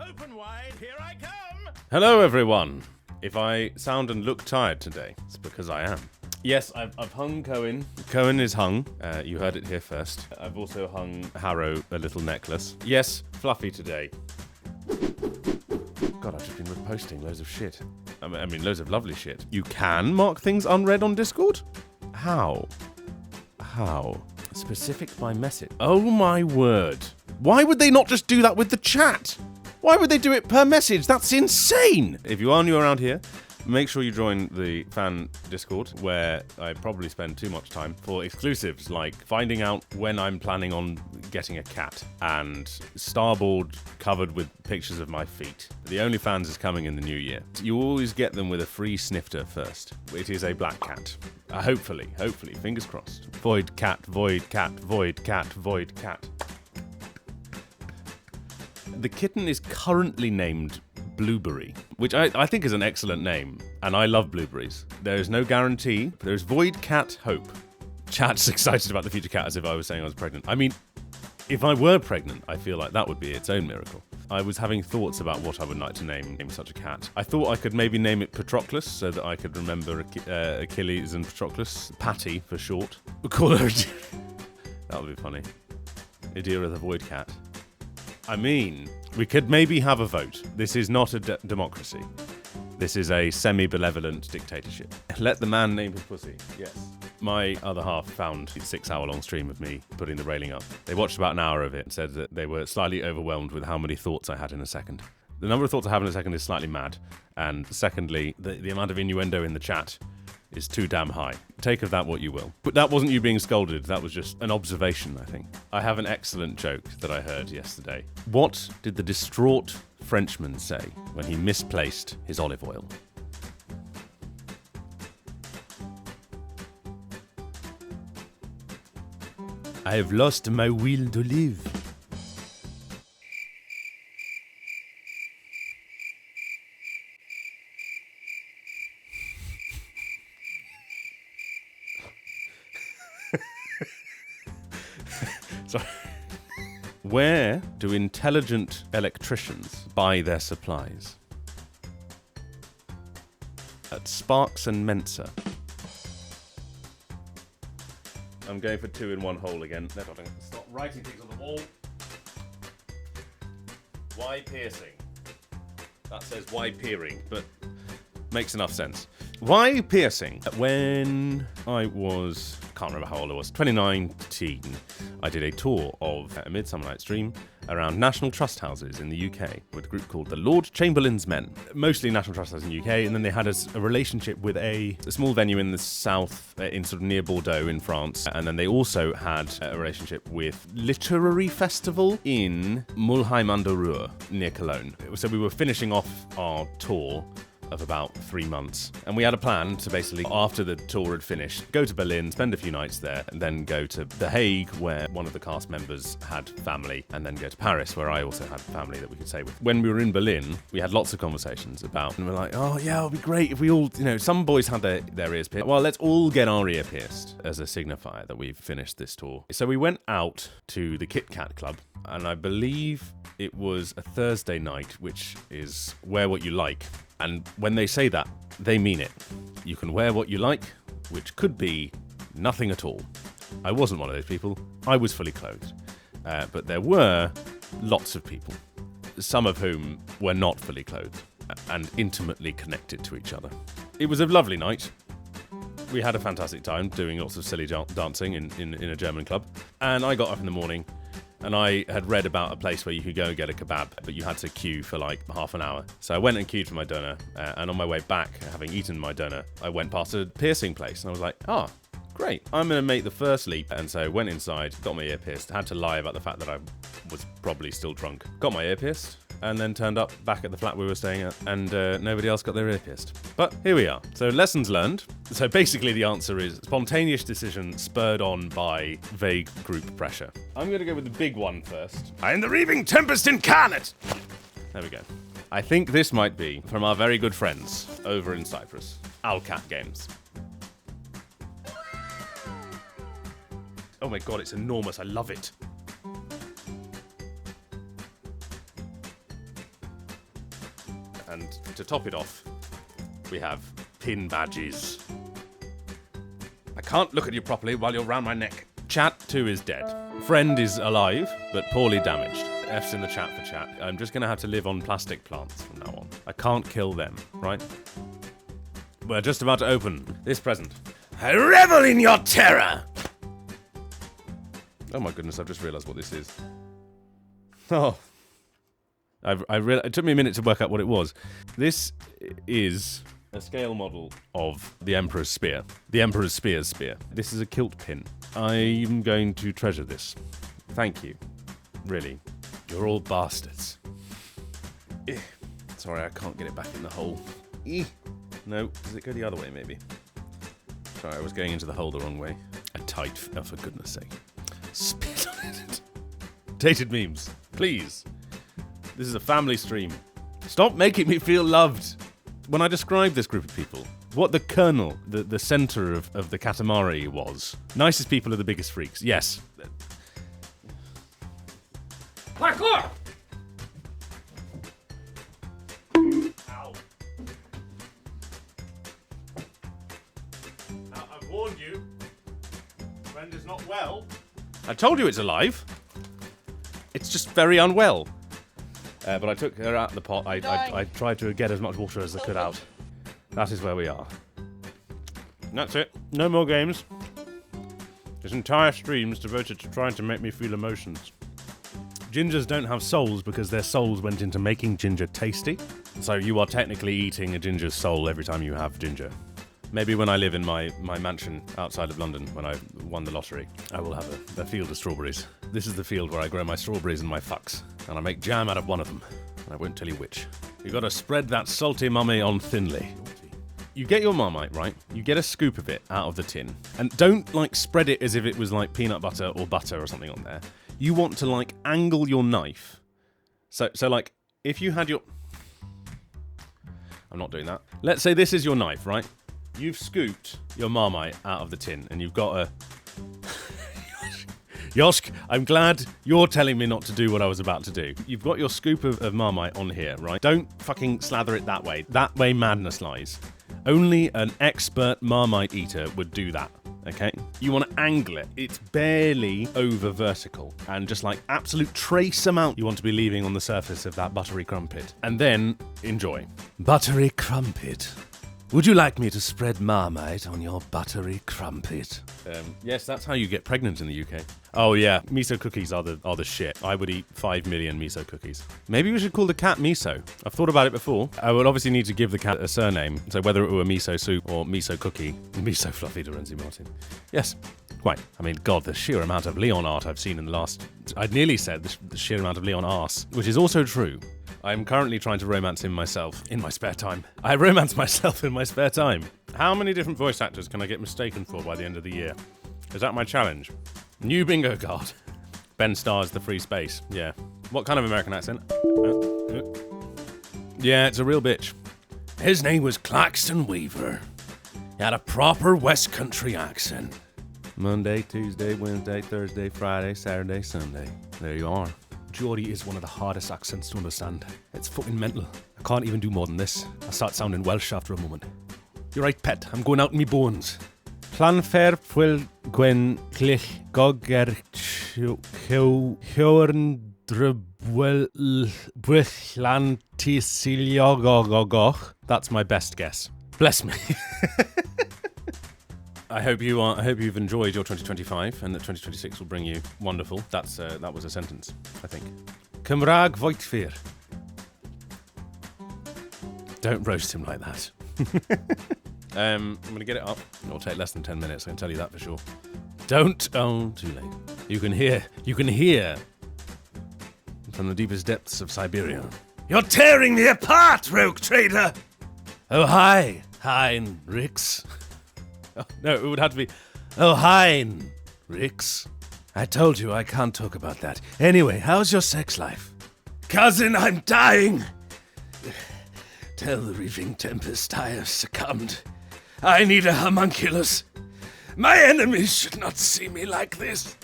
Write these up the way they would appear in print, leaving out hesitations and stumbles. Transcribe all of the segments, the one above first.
Open wide, here I come! Hello, everyone. If I sound and look tired today, it's because I am. Yes, I've hung Cohen. Cohen is hung. You heard it here first. I've also hung Harrow a little necklace. Yes, fluffy today. God, I've just been reposting loads of shit. I mean, loads of lovely shit. You can mark things unread on Discord? How? Specific by message. Oh my word. Why would they not just do that with the chat? Why would they do it per message? That's insane! If you are new around here, make sure you join the fan Discord, where I probably spend too much time for exclusives like finding out when I'm planning on getting a cat and Starboard covered with pictures of my feet. The OnlyFans is coming in the new year. You always get them with a free snifter first. It is a black cat. Hopefully, fingers crossed. Void cat, void cat, void cat, void cat. The kitten is currently named Blueberry, which I think is an excellent name, and I love blueberries. There is no guarantee. There's Void Cat Hope. Chat's excited about the future cat as if I was saying I was pregnant. I mean, if I were pregnant, I feel like that would be its own miracle. I was having thoughts about what I would like to name such a cat. I thought I could maybe name it Patroclus, so that I could remember Achilles and Patroclus. Patty, for short. We'll call her that would be funny. Idira the Void Cat. I mean, we could maybe have a vote. This is not a democracy. This is a semi-benevolent dictatorship. Let the man name his pussy. Yes. My other half found a 6-hour-long stream of me putting the railing up. They watched about an hour of it and said that they were slightly overwhelmed with how many thoughts I had in a second. The number of thoughts I have in a second is slightly mad. And secondly, the amount of innuendo in the chat is too damn high. Take of that what you will. But that wasn't you being scolded, that was just an observation, I think. I have an excellent joke that I heard yesterday. What did the distraught Frenchman say when he misplaced his olive oil? I have lost my will to live. Sorry. Where do intelligent electricians buy their supplies? At Sparks and Mensa. I'm going for 2 in 1 hole again. Stop writing things on the wall. Why piercing? That says why peering, but makes enough sense. Why piercing? When I was, can't remember how old I was, 2019, I did a tour of A Midsummer Night's Dream around National Trust houses in the UK with a group called the Lord Chamberlain's Men. Mostly National Trust houses in the UK, and then they had a relationship with a small venue in the south, in sort of near Bordeaux in France, and then they also had a relationship with Literary Festival in Mulheim-an-der-Ruhr, near Cologne. So we were finishing off our tour of about 3 months. And we had a plan to basically, after the tour had finished, go to Berlin, spend a few nights there, and then go to The Hague, where one of the cast members had family, and then go to Paris, where I also had family that we could stay with. When we were in Berlin, we had lots of conversations about, and we're like, oh yeah, it'll be great if we all, some boys had their ears pierced. Well, let's all get our ear pierced as a signifier that we've finished this tour. So we went out to the Kit Kat Club, and I believe it was a Thursday night, which is wear what you like. And when they say that, they mean it. You can wear what you like, which could be nothing at all. I wasn't one of those people. I was fully clothed. But there were lots of people, some of whom were not fully clothed and intimately connected to each other. It was a lovely night. We had a fantastic time doing lots of silly dancing in a German club. And I got up in the morning, and I had read about a place where you could go and get a kebab, but you had to queue for like half an hour. So I went and queued for my doner, and on my way back, having eaten my doner, I went past a piercing place, and I was like, great, I'm going to make the first leap. And so went inside, got my ear pierced, had to lie about the fact that I was probably still drunk. Got my ear pierced, and then turned up back at the flat we were staying at, and nobody else got their ear pierced. But here we are. So lessons learned. So basically the answer is spontaneous decision spurred on by vague group pressure. I'm going to go with the big one first. I am the raving tempest incarnate! There we go. I think this might be from our very good friends over in Cyprus. Owlcat Games. Oh my god, it's enormous. I love it. And to top it off, we have pin badges. I can't look at you properly while you're round my neck. Chat 2 is dead. Friend is alive, but poorly damaged. F's in the chat for chat. I'm just going to have to live on plastic plants from now on. I can't kill them, right? We're just about to open this present. I revel in your terror! Oh my goodness, I've just realised what this is. Oh. It took me a minute to work out what it was. This is a scale model of the Emperor's Spear. The Emperor's Spear. This is a kilt pin. I'm going to treasure this. Thank you. Really. You're all bastards. Sorry, I can't get it back in the hole. No, does it go the other way, maybe? Sorry, I was going into the hole the wrong way. Oh, for goodness sake. Spit on it. Dated memes, please. This is a family stream. Stop making me feel loved. When I describe this group of people, what the kernel, the center of the Katamari was. Nicest people are the biggest freaks. Yes. Parkour! Ow. Now, I've warned you. Friend is not well. I told you it's alive. It's just very unwell. But I took her out of the pot. I tried to get as much water as I could out. That is where we are. And that's it. No more games. This entire stream is devoted to trying to make me feel emotions. Gingers don't have souls because their souls went into making ginger tasty. So you are technically eating a ginger's soul every time you have ginger. Maybe when I live in my mansion outside of London, when I won the lottery, I will have a field of strawberries. This is the field where I grow my strawberries and my fucks, and I make jam out of one of them. And I won't tell you which. You gotta spread that salty mummy on thinly. You get your Marmite, right? You get a scoop of it out of the tin. And don't, spread it as if it was, peanut butter or butter or something on there. You want to, angle your knife. So if you had your... I'm not doing that. Let's say this is your knife, right? You've scooped your Marmite out of the tin, and you've got a... Yosk, I'm glad you're telling me not to do what I was about to do. You've got your scoop of Marmite on here, right? Don't fucking slather it that way. That way madness lies. Only an expert Marmite eater would do that, okay? You want to angle it. It's barely over vertical. And just absolute trace amount you want to be leaving on the surface of that buttery crumpet. And then enjoy. Buttery crumpet. Would you like me to spread Marmite on your buttery crumpet? Yes, that's how you get pregnant in the UK. Oh yeah, miso cookies are the shit. I would eat 5 million miso cookies. Maybe we should call the cat Miso. I've thought about it before. I would obviously need to give the cat a surname, so whether it were miso soup or miso cookie, miso fluffy to Renzy-Martin. Yes, quite. I mean, God, the sheer amount of Leon art I've seen in the last... I'd nearly said the sheer amount of Leon arse, which is also true. I'm currently trying to romance him myself in my spare time. I romance myself in my spare time. How many different voice actors can I get mistaken for by the end of the year? Is that my challenge? New bingo card. Ben Starr's The Free Space. Yeah. What kind of American accent? Yeah, it's a real bitch. His name was Claxton Weaver. He had a proper West Country accent. Monday, Tuesday, Wednesday, Thursday, Friday, Saturday, Sunday. There you are. Geordie is one of the hardest accents to understand. It's fucking mental. I can't even do more than this. I start sounding Welsh after a moment. You're right, pet. I'm going out in me bones. Planfer pwyl gwen clich goger hyorn drybwyll tisiliogogog. That's my best guess. Bless me. I hope you've enjoyed your 2025 and that 2026 will bring you wonderful. That was a sentence, I think. Cymraeg Voitfir. Don't roast him like that. I'm going to get it up. It'll take less than 10 minutes, I can tell you that for sure. Don't. Oh, too late. You can hear from the deepest depths of Siberia. You're tearing me apart, rogue trader! Oh, hi, Rix. Oh, no, it would have to be, oh, hi, Rix. I told you I can't talk about that. Anyway, how's your sex life? Cousin, I'm dying! Tell the reaving tempest I have succumbed. I need a homunculus. My enemies should not see me like this.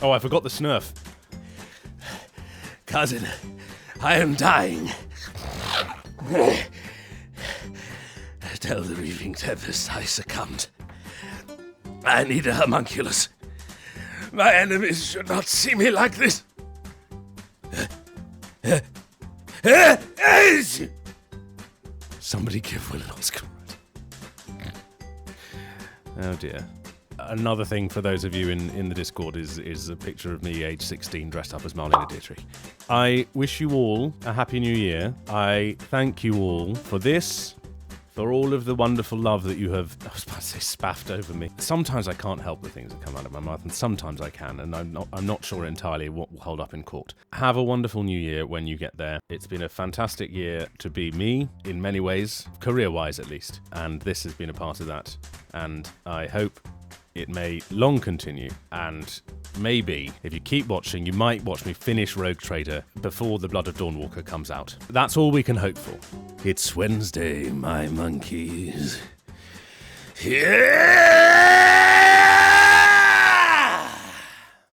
Oh, I forgot the snurf. Cousin, I am dying. Tell the Reaving Tempest I succumbed. I need a homunculus. My enemies should not see me like this. Somebody give Will an Oscar. Oh dear. Another thing for those of you in the Discord is a picture of me, age 16, dressed up as Marlene Dietrich. I wish you all a happy new year. I thank you all for this, for all of the wonderful love that you have, I was about to say, spaffed over me. Sometimes I can't help the things that come out of my mouth, and sometimes I can, and I'm not sure entirely what will hold up in court. Have a wonderful new year when you get there. It's been a fantastic year to be me, in many ways, career-wise at least, and this has been a part of that, and I hope it may long continue, and maybe, if you keep watching, you might watch me finish Rogue Trader before The Blood of Dawnwalker comes out. That's all we can hope for. It's Wednesday, my monkeys. Yeah!